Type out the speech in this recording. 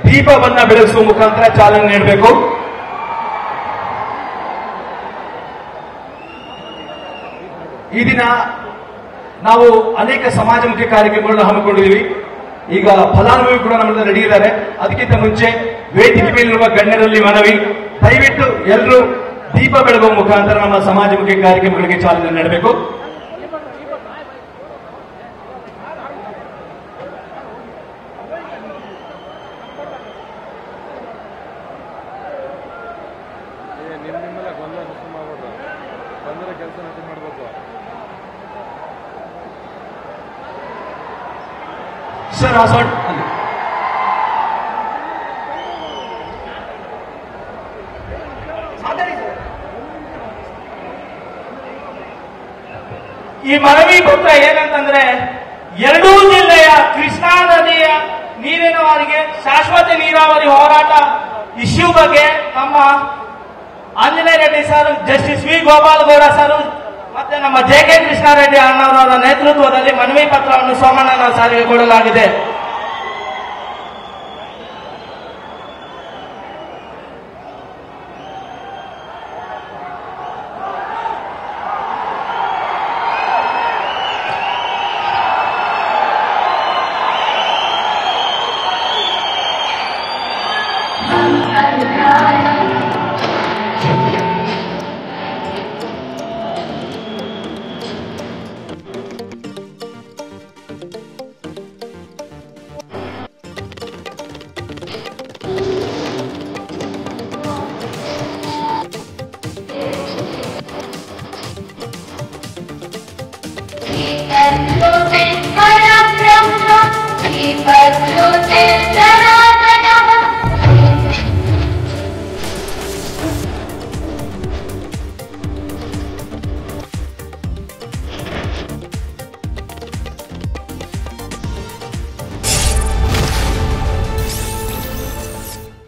ದೀಪವನ್ನ ಬೆಳಗಿಸುವ ಮುಖಾಂತರ ಚಾಲನೆ ನೀಡಬೇಕು. ಈ ದಿನ ನಾವು ಅನೇಕ ಸಮಾಜಮುಖಿ ಕಾರ್ಯಕ್ರಮಗಳನ್ನು ಹಮ್ಮಿಕೊಂಡಿದ್ದೀವಿ. ಈಗ ಫಲಾನುಭವಿ ಕೂಡ ನಮ್ಮಲ್ಲಿ ರೆಡಿ ಇದ್ದಾರೆ. ಅದಕ್ಕಿಂತ ಮುಂಚೆ ವೇದಿಕೆ ಮೇಲಿರುವ ಗಣ್ಯರಲ್ಲಿ ಮನವಿ, ದಯವಿಟ್ಟು ಎಲ್ಲರೂ ದೀಪ ಬೆಳಗುವ ಮುಖಾಂತರ ನಮ್ಮ ಸಮಾಜಮುಖಿ ಕಾರ್ಯಕ್ರಮಗಳಿಗೆ ಚಾಲನೆ ನೀಡಬೇಕು. ಸರ್ ಆಸೋಟ್ ಈ ಮನವಿ ಪತ್ರ ಏನಂತಂದ್ರೆ, ಎರಡೂ ಜಿಲ್ಲೆಯ ಕೃಷ್ಣಾ ನದಿಯ ನೀರಿನವರಿಗೆ ಶಾಶ್ವತ ನೀರಾವರಿ ಹೋರಾಟ ಇಶ್ಯೂ ಬಗ್ಗೆ ನಮ್ಮ Anjaneya Reddy sir, justice we Gopal Gowda sir ಮತ್ತೆ ನಮ್ಮ ಜೆ.ಕೆ. ಕೃಷ್ಣಾರೆಡ್ಡಿ ಅಣ್ಣವರ ನೇತೃತ್ವದಲ್ಲಿ ಮನವಿ ಪತ್ರವನ್ನು ಸೋಮಣ್ಣ ಸಾರಿಗೆ ಕೊಡಲಾಗಿದೆ. I'm